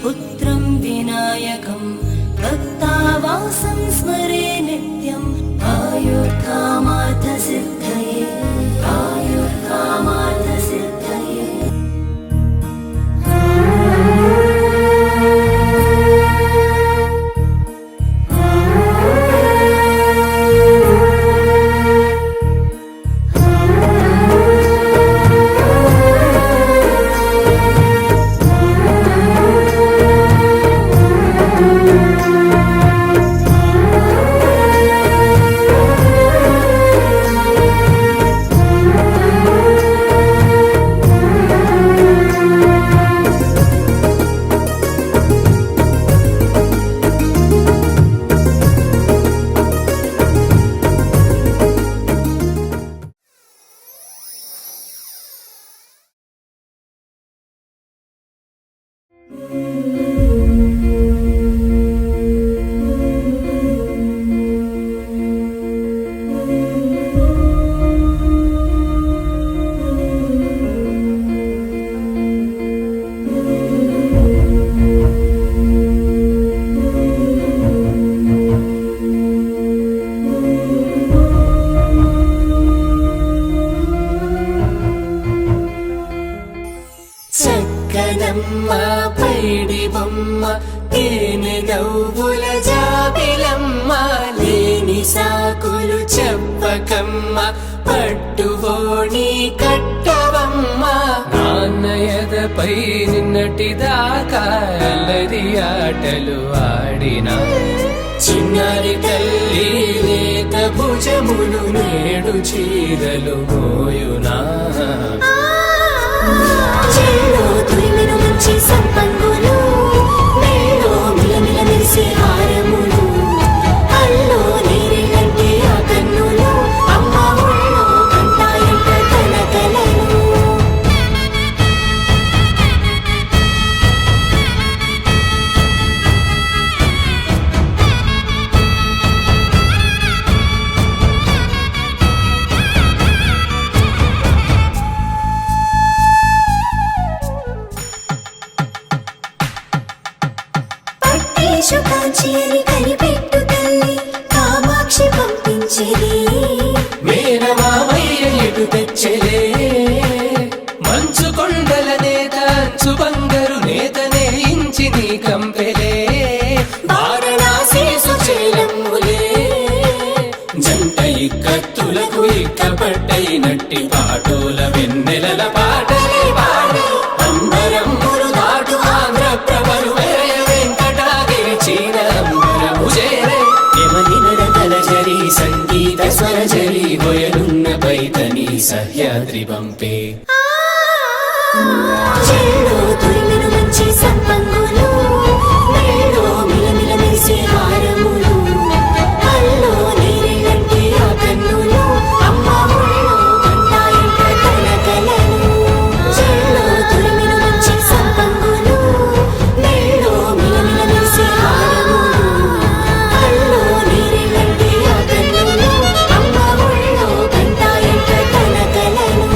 पुत्रं विनायकं भक्तावासं स्मरे नित्यम् आयुर्कामार्थसिद्धये आयुर्कामार्थसिद्धये। చక్కనమ్మ పైడి బొమ్మ తేనె నవ్వుల జాబిలమ్మ లేని సాకులు చెప్పకమ్మ పట్టువోణి కట్టవమ్మ నాన్నయదపై నిన్నటిదాకా అల్లరి ఆటలు ఆడినా చిన్నారి తల్లి లేత భుజములు నేడు చీరలు మోయునా చెల్లో తురిమిను మంచి సంపంగులు మేలో మిలమిల మెరిసే హారములు అల్లో నీరేలంటే ఆ కన్నులు అమ్మ ఒళ్ళో కంటాయంట తన కలను. కాంచి అని కనిపెట్టు తల్లి కామాక్షి పంపించేది మేనమామయ్య ఇటు తెచ్చలే మంచు కొండల నేత అంచు బంగారు నేతనే ఇంచి నీ కంపెలే వారణాసి సుచేలమ్ములే జంట ఇక్కత్తులకు ఇక్కపట్టయినట్టి పాటోల వెన్నెలల పాటలే పాడే అంబరమ్ములు దాటు ఆంధ్ర ప్రభలు సంగీత స్వరజరి గొయలున్న పైతని సహ్యాద్రి పంపే చెల్లో తురిమిను మంచి సంపంగులు మేలో మిలమిల మెరిసే హారములు అల్లో నీరేలంటే ఆ కన్నులు అమ్మ ఒళ్ళో కంటాయంట తన కలను. చెల్లో తురిమిను మంచి సంపంగులు మేలో మిలమిల మెరిసే హారములు అల్లో నీరేలంటే ఆ కన్నులు అమ్మ ఒళ్ళో కంటాయంట తన కలను.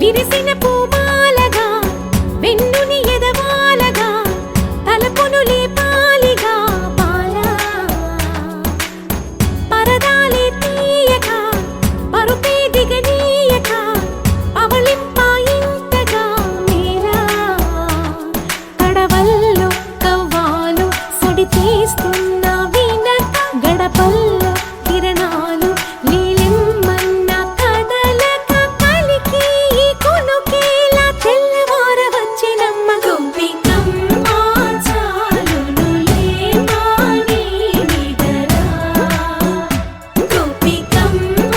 విరిసిన పూమాలగా వెన్నుని ఎదవాలగా తలపును లేపాలిగా బాలా పరదాలే తీయక పరుపే దిగనీయక అవళింపాయింతగా మేరా కడవల్లో కవ్వాలు సడి చేస్తున్న వినక గడపల్లో కిరణాలు నీలిమ్మన్న కదలక కలికి ఈ కొనుకేలా తెల్లవార వచ్చినమ్మ గోపికమ్మ చాలునులే మాని నిదరా గోపికమ్మ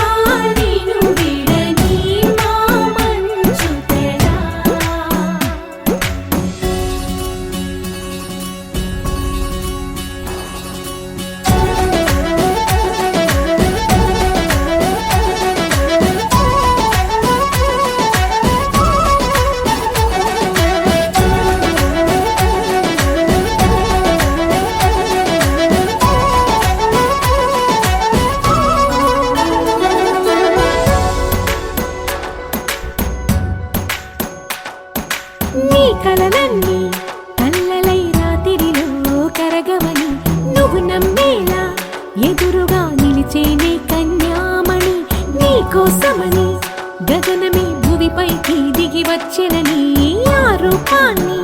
నిను విడని మా మంచు తెరా నీ కలలన్నీ కల్లలై రాత్రిలో కరగవని నువ్వు నమ్మేలా ఎదురుగా నిలిచేనే కన్యామణి నీ కోసమని గగనమే భువిపైకి దిగి వచ్చెనని ఆ రూపాన్ని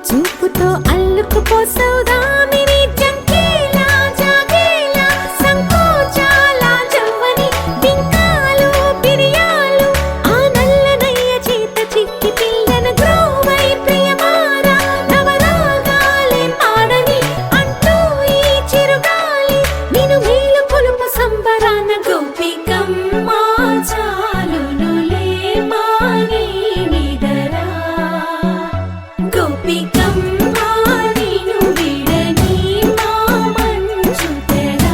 చూపుతో అల్లుకుపోసౌదామిని జంకేలా జాగేలా సంకోచాల జవ్వని బింకాలు బిరియాలు ఆ నల్లనయ్య చేత చిక్కి పిల్లన గ్రోవై ప్రియమారా నవరాగాలే పాడని అంటూ ఈ చిరుగాలి నిన్ను మేలు పొలుపు సంబరాన గోపికమ్మ చాలునులే మాని నిదరా గోపికమ్మ నిను విడని మా మంచు తెరా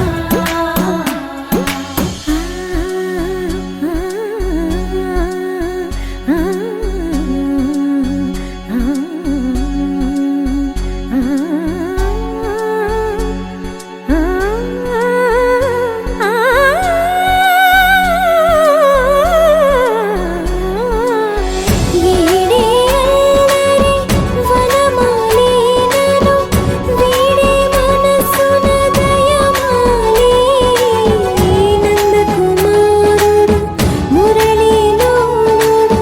వీడే అల్లరి వనమాలినను వీడే మనసున దయమాలి నందకుమారుడు మురళీలోలుడు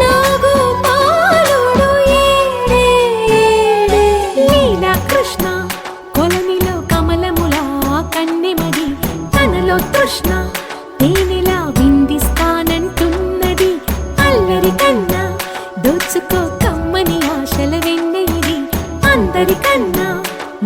నాగోపాలుడు ఏడే లీలా కృష్ణ కొలనిలో కమలములా కన్నెమది తనలో తృష్ణ తేనెలా విందిస్తానంటున్నది అల్లరి కన్నా దోచుకో కమ్మని ఆశల వెన్నెయిది అందరికన్నా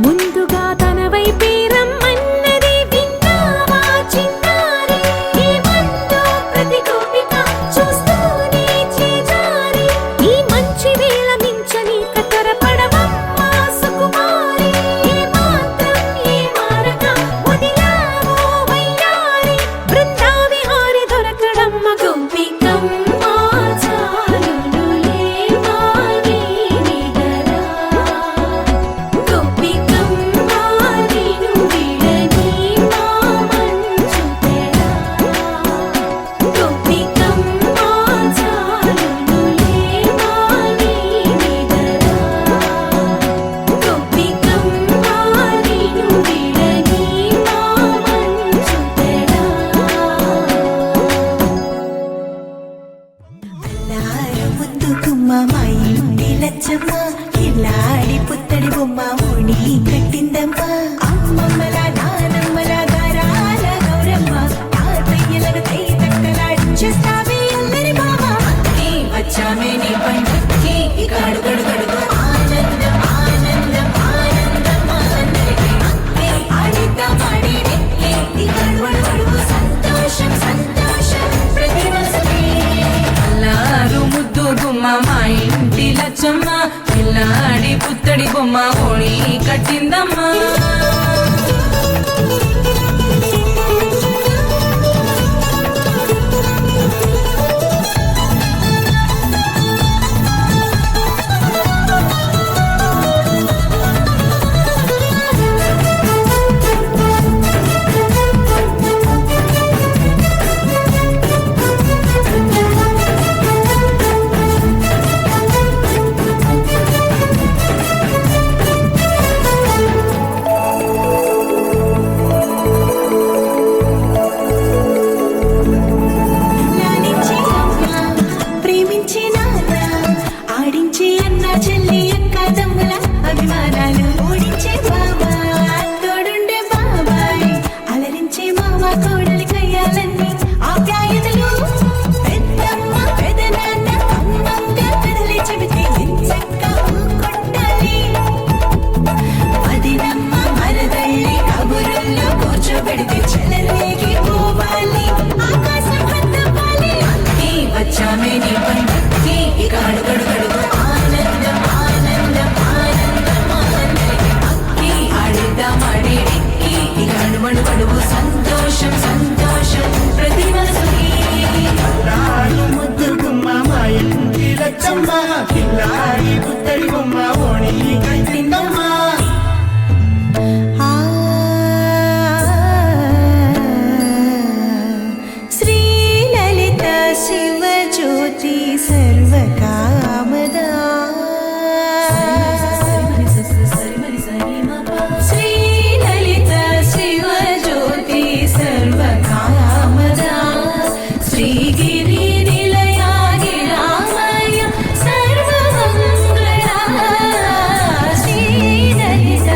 ముందుగా తన వైపే రమ్మన్నది విన్నావా చిన్నారి ఏమందో ప్రతి గోపిక చూస్తూనే చేజారి ఈ మంచి వేళ మించని కతరపడవమ్మ సుకుమారి ఏ మాత్రం ఏ మారక వదిలావో వయ్యారి బృందావిహారి దొరకడమ్మ గోపికమ్మ చాలునులే మాని నిదరా గోపికమ్మ నిను విడని మా మంచు తెరా గోపికమ్మ చాలునులే మాని నిదరా గోపికమ్మ నిను విడని మా మంచు తెరా అల్లారు ముద్దు గుమ్మ మా ఇంటి లచ్చమ్మ ఇల్లాడి పుత్తడి బొమ్మ ఓణి కట్టిందమ్మ అమ్మమ్మల నానమ్మల గారాల గౌరమ్మ తాతయ్యలను తై తక్కలాడించేస్తావే అల్లరి బావ అన్నీ వచ్చామే నీ పండుగకి ఇక అడుగడుగడుగు ఆనందం ఆనందం ఆనందం అందరికీ అన్నీ ఆడిద్దాం ఆడి ఇక అడుగడుగడుగు సంతోషం సంతోషం ప్రతి రోజుకి అల్లారు ముద్దు గుమ్మ మా ఇంటి లచ్చమ్మ పిల్లాడి పుత్తడి బొమ్మ ఓణి కట్టిందమ్మా నీ పండుక్కి ఇక అడుగడుగడుగు ఆనందం ఆనందం ఆనందం ఆనందం అక్కి ఆడిద్దామాడి ఎక్కి ఇక అడుమడుగడుగు సంతోషం సంతోషం ప్రతి మనసుకి అల్లారు ముద్దు గుమ్మ మా ఇంటి లచ్చమ్మ కిల్లారి పుత్తడి బొమ్మ ఓణి కట్టిందమ్మ శ్రీలలిత శివజ్యోతి సర్వకామదా శ్రీలలిత శివజ్యోతి సర్వకామదా శ్రీగిరి నిలయా గిరామయ సర్వమంగళా శ్రీలలిత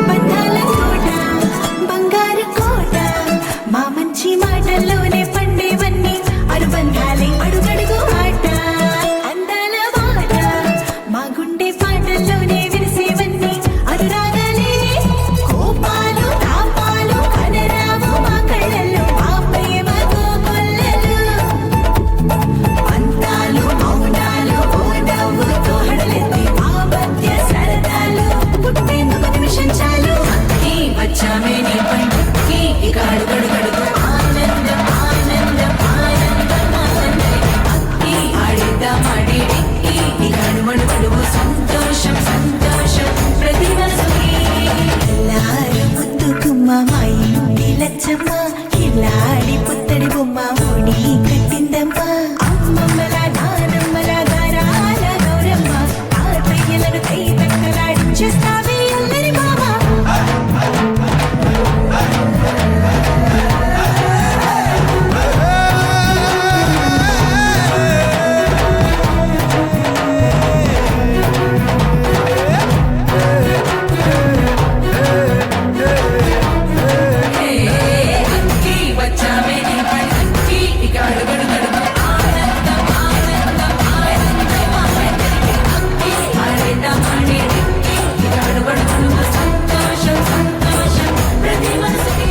బంధాల కోట బంగారు కోట మా మంచి మాటల్లోనే పండేవన్నీ అనుబంధాలే అడుగడుగు ఆట అందాల బాట మా గుండె పాటల్లోనే విరిసేవన్నీ అనురాగాలే కోపాలు తాపాలు కనరావు మా కళ్ళల్లో మా ప్రేమ కోకొల్లలు అంతాలు మౌనాలు ఓ నవ్వుతో హడలెత్తి మా మధ్య సరదాలు పుట్టేందుకు నిమిషం చాలు అక్కి వచ్చామే నీ పండుక్కి ఇక అడుగడుగడుగు ఆనందం ఆనందం ఆనందం ఆనందం అక్కి ఆడిద్దామాడి ఎక్కి ఇక అడుమడుగడుగు సంతోషం సంతోషం ప్రతి మనసుకి ఎల్లారు ముద్దు గుమ్మ మా ఇంటి లచ్చమ్మ కిల్లాడి పుత్తడి బొమ్మ ఓడి కట్టిందమ్మ అమ్మమ్మల నానమ్మల గారాల గౌరమ్మ తాతయ్యలను కై తక్కలాడించేస్తావే అల్లరి మామ అక్కి వచ్చామే నీ పండుక్కి ఇక అడుగడుగడుగు ఆనందం ఆనందం ఆనందం ఆనందం అక్కి ఆడిద్దామాడి ఎక్కి ఇక అడుగడుగడుగు సంతోషం సంతోషం ప్రతి మనసుకి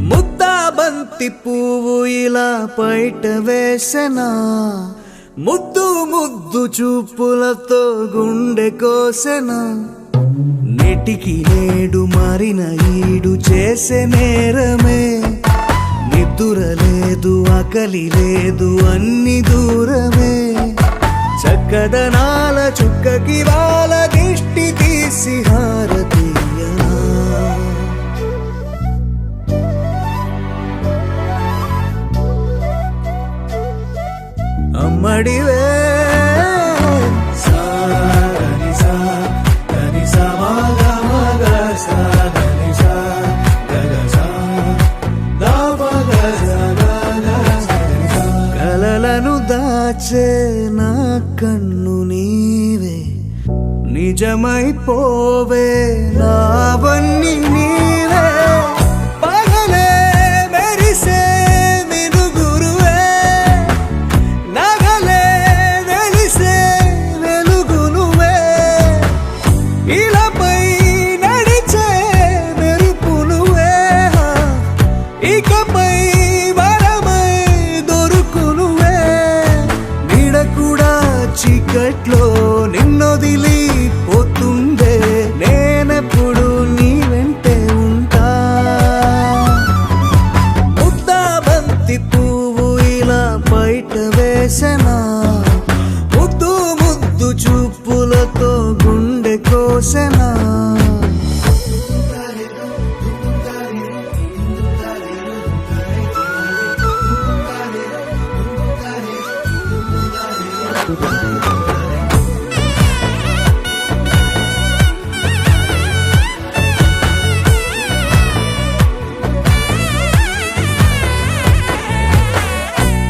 ముద్దా బంతి పువ్వు ఇలా బయట వేసెనా ముద్దు ముద్దు చూపులతో గుండె కోసెనా నెటికి నేడు మారిన ఈడు చేసే నేరమే నిద్దుర లేదు ఆకలి లేదు అన్ని దూరమే చక్కదనాల చుక్కకి వాళ్ళ దిష్టి తీసి హారతీయనా అమ్మడివే కలలను దాచే నా కన్ను నీవే నిజమైపోవే నావన్నీ నీవే పగలే మెరిసే మినుగురువే నగలే వెలిసే వెలుగునువే ఇలాపై నడిచే మెరుపునువే ఇకపై వరమై దొరుకునువే నీడ కూడా చీకట్లో నిన్నొదిలి పోతుందే నేనెప్పుడు నీ వెంటే ఉంటా ముద్దా బంతి పువ్వు ఇలా బయట వేసెనా ముద్దు ముద్దు చూపులతో గుండె కోసెనా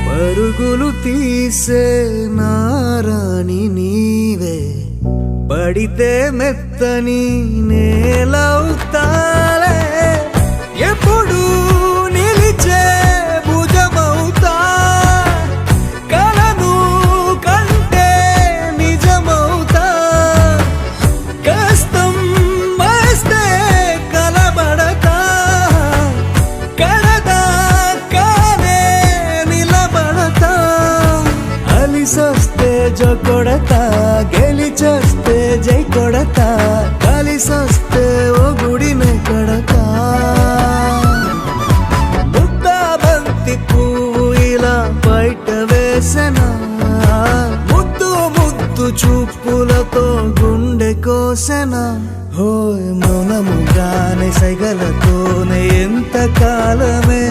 పరుగులు తీసే నారాణి నీవే పడితే మెత్తని నేలవుతాలే ఎప్పుడు నిలిచే భుజమవుతా కలను కంటే నిజమవుతా కష్టం వస్తే కలబడతా కడదాకానే నిలబడతా అలిసొస్తే జో కొడతా గెలిచొస్తే జై కొడతా కలిసొస్తే ఓ గుడినే కొడతా ముద్దాబంతి పువ్వు ఇలా బయట వేసనా ముద్దు ముద్దు చూపులతో గుండె కోసెనా హోయ్ మౌనముగానే సైగలతోనే ఎంత కాలమే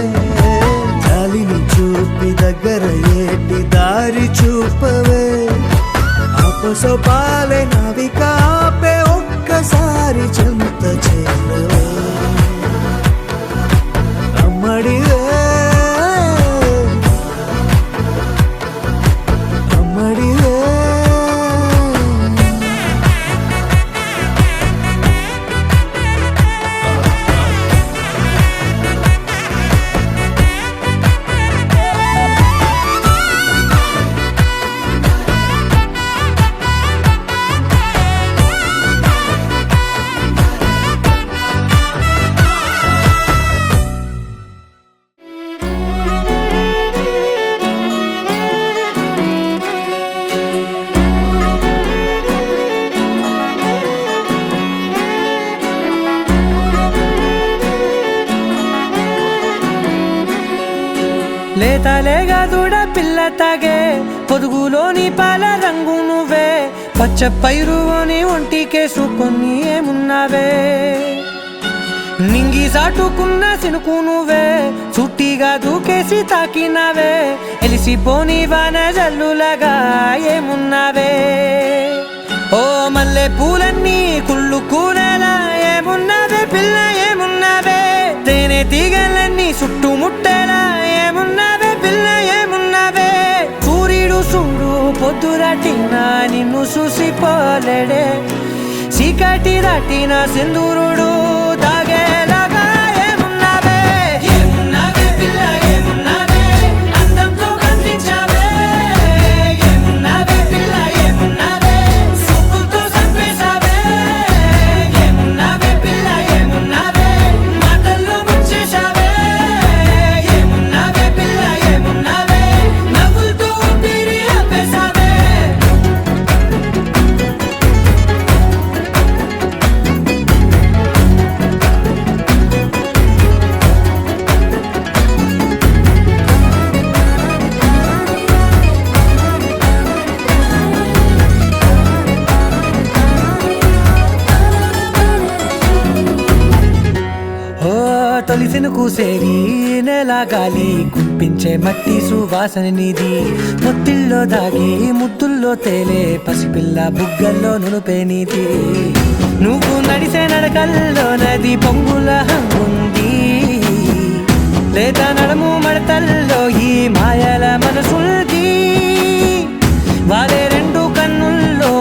జాలిని చూపి దగ్గర ఏటి దారి చూపవే అపసోపాలే నవికాపే ఒక్కసారి చెంత చేరవే అమ్మడివే అమ్మడివే లేతలేగా దూడ పిల్ల తాగే పొదుగులోని పాల రంగు నువ్వే పచ్చ పైరుని ఒంటికేసుకొని ఏమున్నావే నింగి సాటుకున్న సినుకు నువ్వే చుట్టిగా దూకేసి తాకినావే ఎలిసిపోని వాన జల్లులాగా ఏమున్నావే ఓ మల్లె పూలన్నీ కుళ్ళు కూరలా ఏమున్నావే పిల్ల ఏమున్నావే తేనె తీగలన్నీ చుట్టుముట్టేలా ఏమున్నావే పిల్ల ఏమున్నావే సూర్యుడు చూడు పొద్దురాటిన నిన్ను చూసిపోలేడే చీకటి దాటిన సింధూరుడు తాగేలాగా ఏమున్నావే ఏమున్నావే పిల్ల ఏమున్నావే అందంతో కనిపించావే ఏమున్నావే పిల్ల ఏమున్నావే సుక్కుతో చంపేశావే ఏమున్నావే పిల్ల ఏమున్నావే మాటల్లో ముంచేశావే ఏమున్నావే పిల్ల ఏమున్నావే నవ్వులతో ఊపిరి ఆపేశావే ఓ తొలిసిన కూసేరి నెల గాలి కుప్పించే మట్టి సువాసన నీది ముత్తిల్లో దాగి ముద్దుల్లో తేలే పసిపిల్ల బుగ్గల్లో నునుపే నీది నువ్వు నడిసే నడకల్లో నది పొంగుల హంగుంది లేదా నడము మడతల్లో ఈ మాయల మనసుల్ది వారే రెండు కన్నుల్లో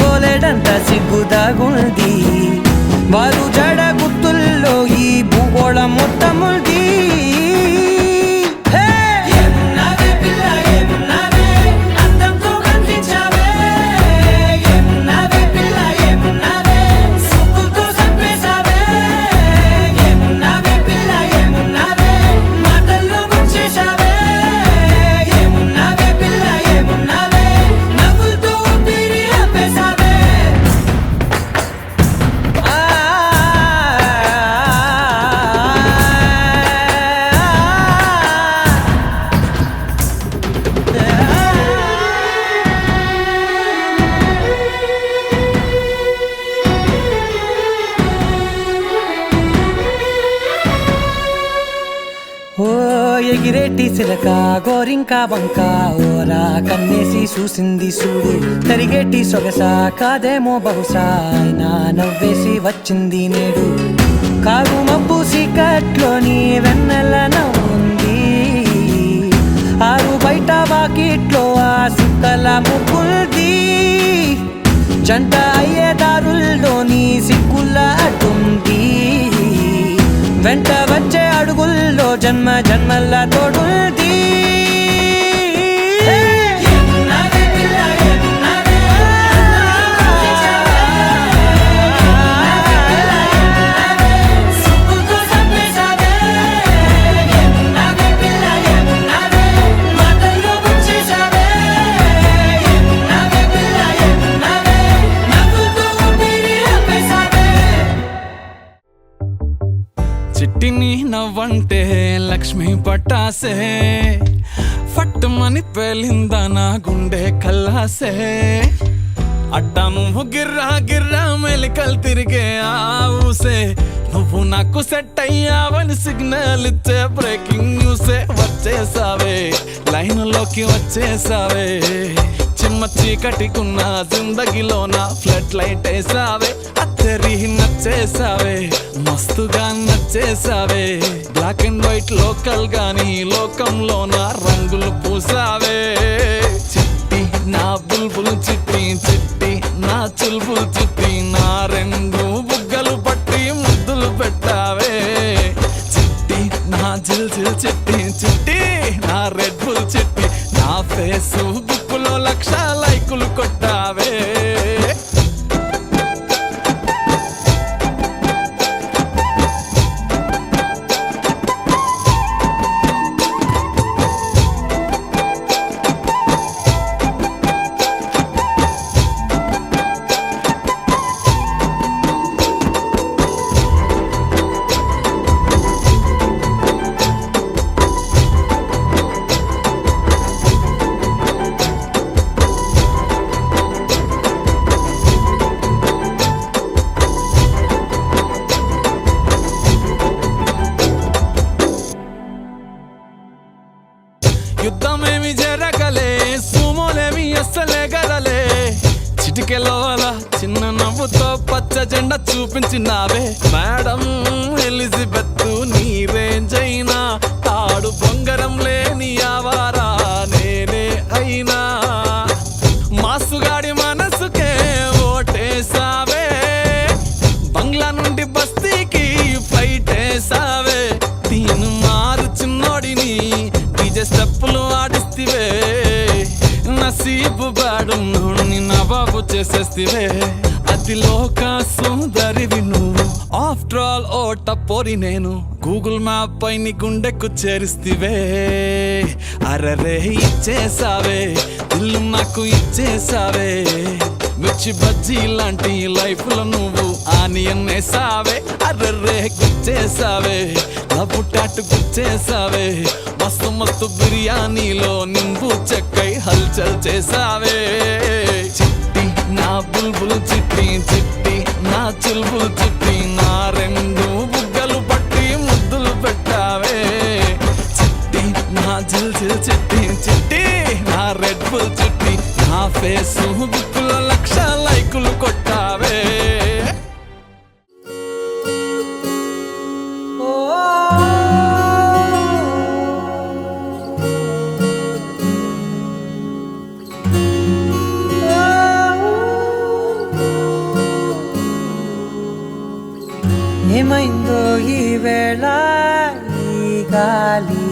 బోలెడంత సిగ్గుదాగుంది వారు జడ గుర్తుల్లో ఈ భూగోళం మొత్తముల్ది ఏమున్నావే పిల్ల ఏమున్నావే అందంతో కనిపించావే ఏమున్నావే పిల్ల ఏమున్నావే సుక్కుతో చంపేశావే ఏమున్నావే పిల్ల ఏమున్నావే మాటల్లో ముంచేశావే ఏమున్నావే పిల్ల ఏమున్నావే నవ్వులతో ఊపిరి ఆపేశావే ఓ ఎగిరేటి సిలక గోరింక వంక ఓరా కన్నేసి చూసింది చూడు తరిగేటి సొగస కాదేమో బహుశా అయినా నవ్వేసి వచ్చింది నేడు కారు మబ్బు సీకట్లోని వెన్నెల నవ్వుంది ఆరు బయట వాకిట్లో ఆ సుక్కల ముగ్గుల్ది జంట అయ్యే దారుల్లోని సిగ్గుల అడ్డుంది వెంట వచ్చే అడుగుల్లో జన్మ జన్మల తోడుంది చిట్టిని నవ్వంటే లక్ష్మి పట్టాసే ఫట్టుమని పేలిందా నా గుండె కల్లాసే అట్టా నువ్వు గిర్రా గిర్రా మెలికలు తిరిగే ఆ ఊసే నువ్వు నాకు సెట్ అయ్యావని సిగ్నల్ ఇచ్చే బ్రేకింగ్ న్యూసే వచ్చేసావే లైన్లోకి వచ్చేసావే చిమ్మ చీకటికున్న జిందగీలో నా ఫ్లడ్ లైట్ వేసావే అత్తరి నచ్చేసావే మస్తుగా నచ్చేసావే బ్లాక్ అండ్ వైట్ లోకల్ గాని లోకంలో నా రంగులు పూసావే చిట్టి నా బుల్బుల్ చిట్టి చిట్టి నా చుల్బుల్ చిట్టి నా రెండు బుగ్గలు పట్టి ముద్దులు పెట్టావే చిట్టి నా జిల్ జిల్ చిట్టి చిట్టి నా రెడ్ బుల్ చిట్టి నా ఫేస్బుక్ లో 1,00,000 లైకులు కొట్టావే యుద్ధమేమి జరగలే సుమోలేమి అస్సలే గదలే చిటికెలోల చిన్న నవ్వుతో పచ్చ జెండా చూపించినావే మేడం ఎలిజబెత్ నీ రేంజ్ అయినా తాడు బొంగరం లేని ఆవారా నేనే అయినా మాసుగాడి మనసుకే ఓటేసావే బంగ్లా నుండి బస్తీకి ఫ్లైట్ వేసావే తీను మారు చిన్నోడిని స్టెప్పులు ఆడిస్తివే నసీబు బాడు నోడిని నవాబు చేసేస్తివే అతిలోక సుందరివి నువ్వు ఆఫ్టర్ ఆల్ ఓ టపోరి నేను గూగుల్ మ్యాప్ పై నీ గుండెకు చేరిస్తివే అరరే ఇచ్చేసావే ఇల్లు నాకు ఇచ్చేసావే మిర్చి బజ్జీ లాంటి లైఫ్ లో నువ్వు ఆనియన్ వేసావే అర్రే గుచ్చేసావే లవ్ టాటు గుచ్చేసావే మస్తు మస్తు బిర్యానీలో నింబు చెక్కై హల్చల్ చేసావే చిట్టి నా బుల్బుల్ చిట్టి చిట్టి నా చుల్బుల్ చిట్టి నా రెండు బుగ్గలు పట్టి ముద్దులు పెట్టావే చిట్టి నా జిల్ జిల్ చిట్టి చిట్టి నా రెడ్ బుల్ చిట్టి నా ఫేస్బుక్ లో 1,00,000 లైకులు కొట్టావే ఏమైందో ఈ వేళ ఈ గాలి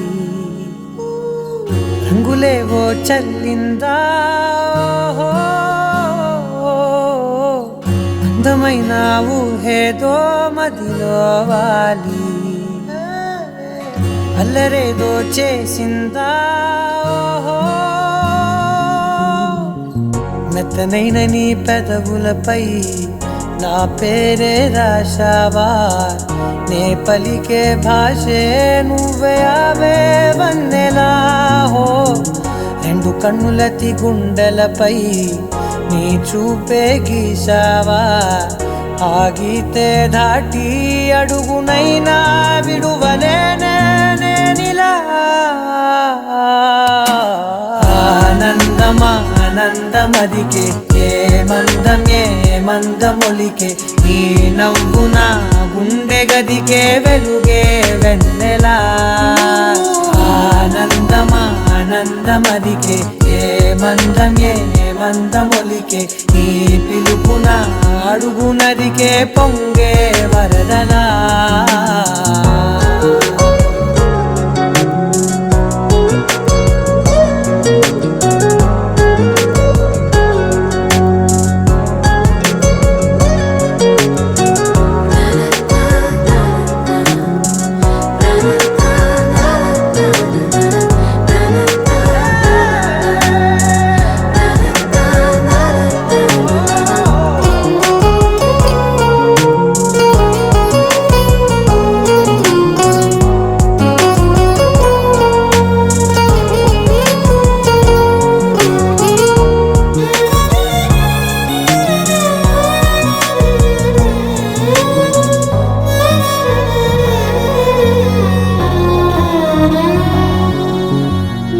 రంగులేవో చల్లిందా అందమైన ఊహేదో మదిలో వాలి అల్లరేదో చేసిందా మెత్తనైన నీ పెదవులపై నా పేరే రాశావా నే పలికే భాషే నువ్వే ఆవే వన్నెలా హో రెండు కన్నులతి గుండెలపై నీ చూపే గీశావా ఆగితే దాటి అడుగునైనా విడువలేనే నేనిలా ఆనందమా ఆనందమదికే ఏ మందమొలికే నీ నవ్వు నా గుండె గదికే వెలుగే వెన్నెలా ఆనందమా ఆనందమదికే ఏ మందమొలికే నీ పిలుపున అడుగునదికే పొంగే వరదలా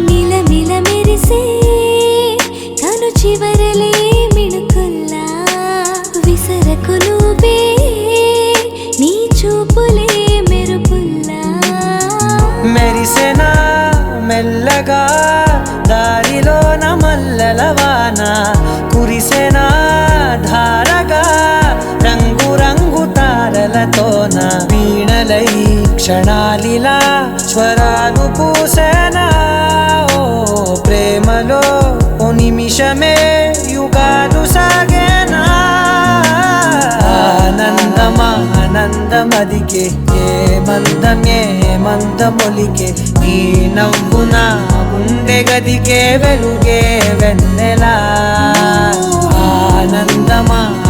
మిలమిల మెరిసే కను చివరలే మిణుకుల్లా విసరకు నువ్వే నీ చూపులే మెరుపుల్లా మెరిసెనా మెల్లగా దారిలోన మల్లెలవాన కురిసెనా ధారగా రంగు రంగు తారలతోన వీణలై క్షణాలిలా స్వరాలు పూసేనా ఓ ప్రేమలో ఓ నిమిషమే యుగాలు సాగేనా ఆనందమదికే ఏ మందమొలికే నీ నవ్వున గుండె గదికే వెలుగే వెన్నెలా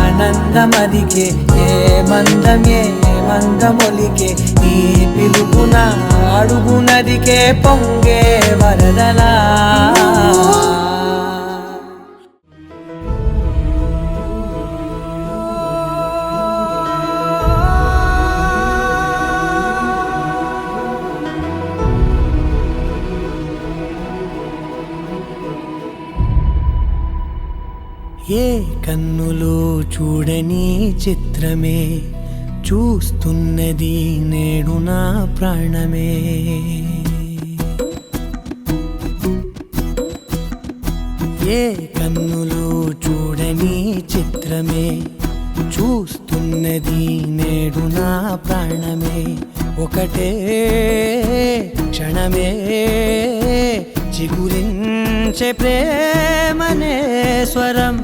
ఆనందమదికే ఏ మందమొలికే నీ పిలుపున అడుగునదికే పొంగే వరదలా ఏ కన్నులో చూడని చిత్రమే చూస్తున్నది నేడు నా ప్రాణమే ఏ కన్నులో చూడని చిత్రమే చూస్తున్నది నేడు నా ప్రాణమే ఒకటే క్షణమే చిగురించే ప్రేమనే స్వరం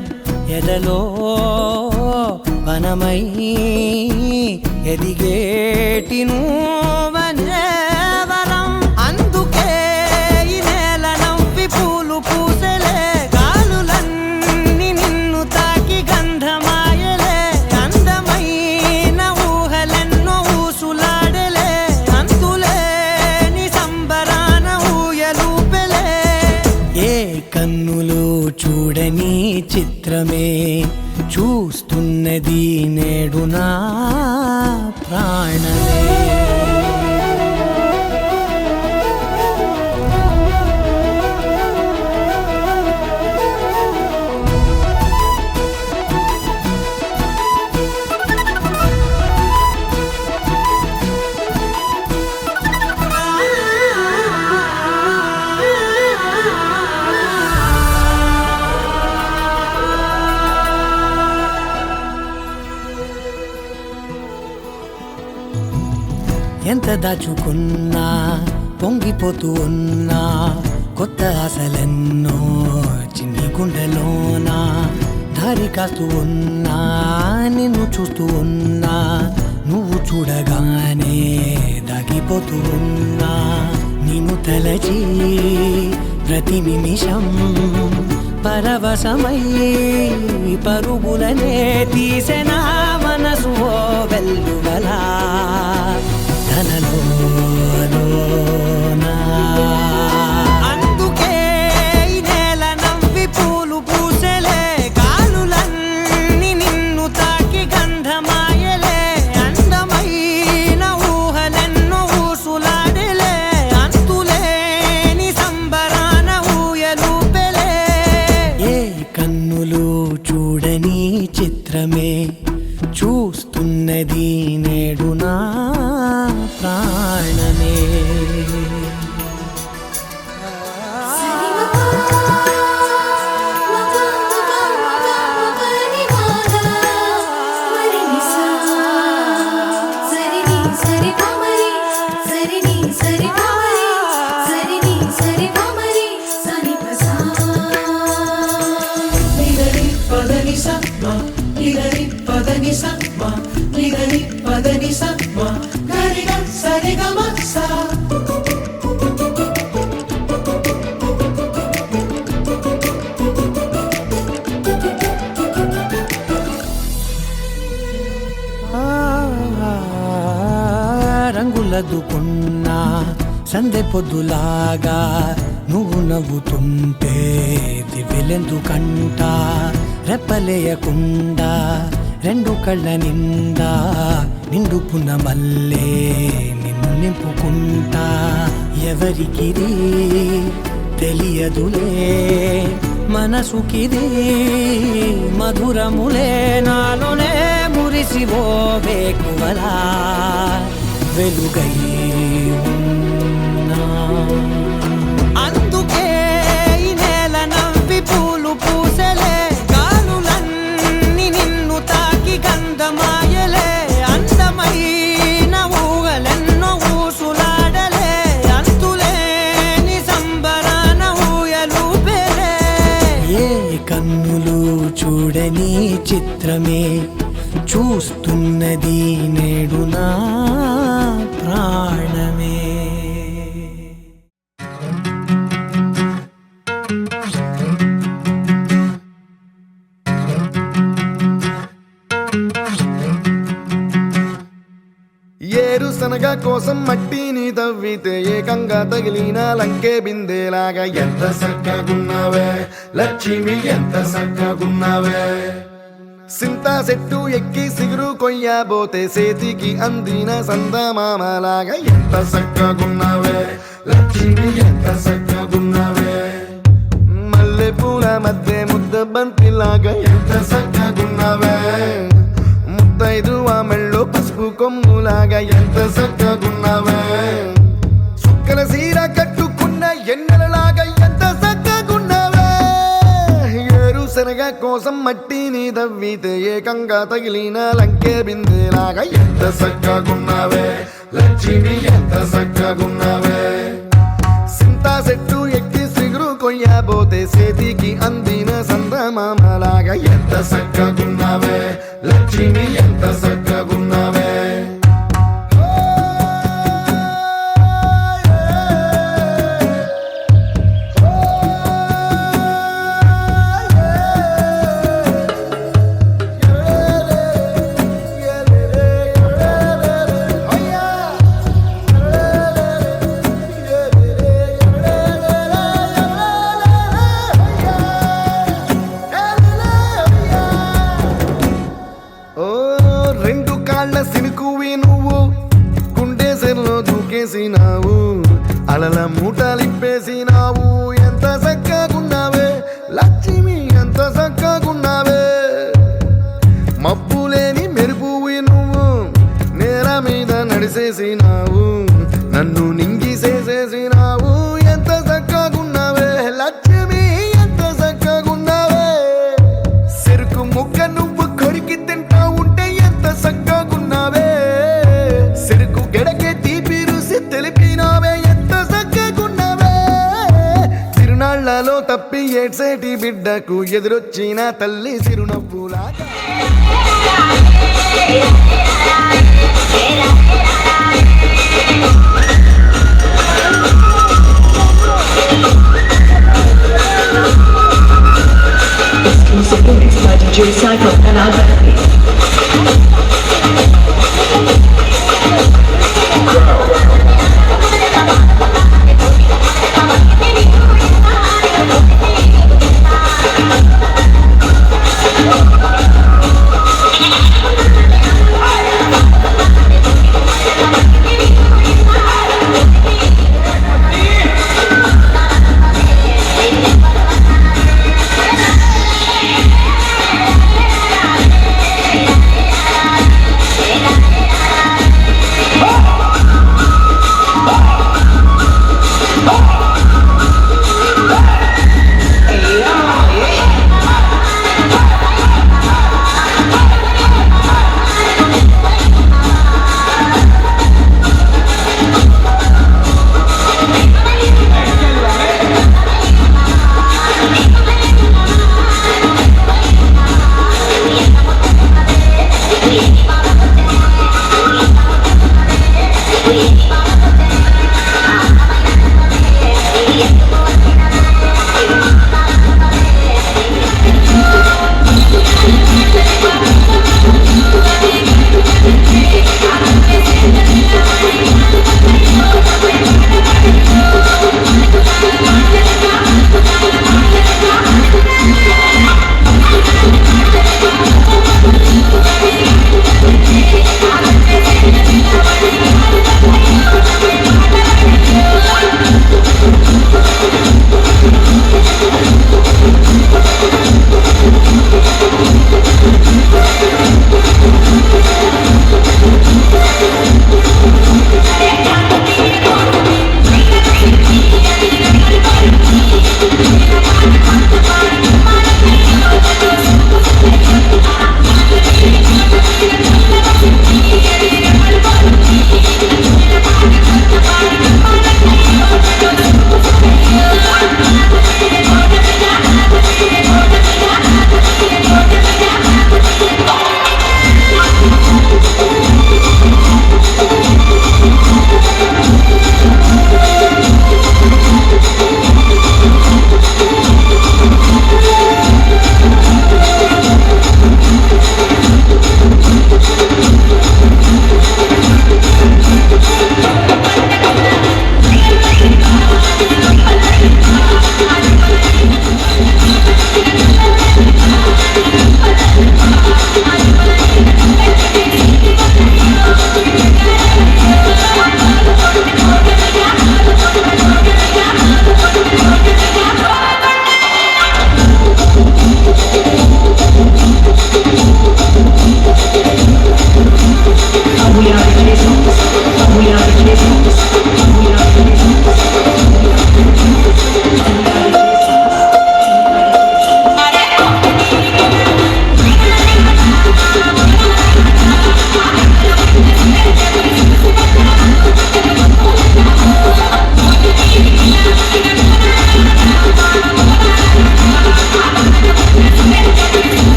ఎదలో వనమై ఎదిగేటి నువ్వనే వరం అందుకే ఈ నేల నవ్వి పూలు పూసలే గాలులన్నీ నిన్ను తాకి గంధమాయలే అందమైన ఊహలెన్నో ఊసులాడలే అంతులేని సంబరాన ఊయలూపెలే ఏ కన్నులో చూడని చిత్రమే చూస్తున్నది నేడు నా ప్రాణమే ఎంత దాచుకున్నా పొంగిపోతూ ఉన్నా కొత్త ఆశలెన్నో చిన్ని గుండెలోనా దారి కాస్తూ ఉన్నా నిన్ను చూస్తూ ఉన్నా నువ్వు చూడగానే దాగిపోతూ ఉన్నా నిన్ను తలచి ప్రతి నిమిషం పరవశమై పరుగులనే తీసెనా మనసు ఓ వెల్లువలా ధనలోనా అందుకే ఈ నేల నవ్వి పూలు పూసలే గాలులన్నీ నిన్ను తాకి గంధమాయలే అందమైన ఊహలెన్నో ఊసులాడలే అంతులేని సంబరాన ఊయలూపెలే ఏ కన్నులు చూడని చిత్రమే చూస్తున్నది నేడు నా ప్రాణమే ని స మ నిదని పదని స మ గరిగ సరిగ మ స రంగులదుకున్నా సందె పొద్దులాగా నువ్వు నవ్వుతుంటే దివ్వెలెందుకంట రెప్పలేయకుండా రెండు కళ్ళ నిండా నిండుకున్న మల్లే నిన్ను నింపుకుంటా ఎవరికిది తెలియదులే మనసుకిది మధురములే నాలోనే మురిసివో వేకువలా వెలుగై ఉన్నా. అందుకే ఈ నేల నవ్వి పూలు పూసలే గాలులన్నీ నిన్ను తాకి గంధమాయలే అందమైన ఊగలెన్నో ఊసులాడలే అంతులేని సంబరాన ఊయలూపెలే ఏ కన్నులు చూడని చిత్రమే చూస్తున్నది నేడు నా ప్రాణమే. ఏరుశనగ కోసం మట్టిని తవ్వితే ఏకంగా తగిలిన లంకే బిందేలాగా ఎంత చక్కగున్నావే లక్ష్మి ఎంత చక్కగున్నావే సింతా చెట్టు ఎక్కి సిగురు కొయ్యబోతే చేతికి అందిన సందమామలాగా ఎంత చక్కగున్నావే లక్ష్మి ఎంత చక్కగున్నావే మల్లె పూల మధ్య ముద్ద బంతిలాగా ఎంత చక్కగున్నావే ముద్దైదు మెళ్ళో పసుపు కొమ్ములాగా ఎంత చక్కగున్నావే సుక్కల సీర కట్టుకున్న ఎన్నెలలాగా ఎంత చక్కగున్నావే ఏరుశనగ కోసం మట్టిని తవ్వితే ఏకంగా తగిలిన లంకే బిందేలాగా ఎంత చక్కగున్నావే లక్ష్మి ఎంత చక్కగున్నావే సింతా చెట్టు ఎక్కి సిగురు కొయ్యబోతే చేతికి అందిన సందమామలాగా ఎంత చక్కగున్నావే లక్ష్మి ఎంత చక్కగున్నావే దూకేసినావు అలల మూటలిప్పేసినావు ఎంత చక్కగున్నావే లక్ష్మి ఎంత చక్కగున్నావే మబ్బులేని మెరుపువి నువ్వు నేల మీద నడిసేసినావు నన్ను నింగిసేసేసినావు ఎంత చక్కగున్నావే లక్ష్మి ఎంత చక్కగున్నావే చెరుకు ముక్క నువ్వు కొరికి తింటా ఉంటే ఎంత చక్కగున్నావే చెరుకు గెడకే తీపి రుసి తెలిపినావే ఎంత చక్కగున్నావే తిరునాళ్లలో తప్పి ఏడ్సేటి బిడ్డకు ఎదురొచ్చిన తల్లి చిరునవ్వులాగా Exclusive mix by DJ Cycle and Albert.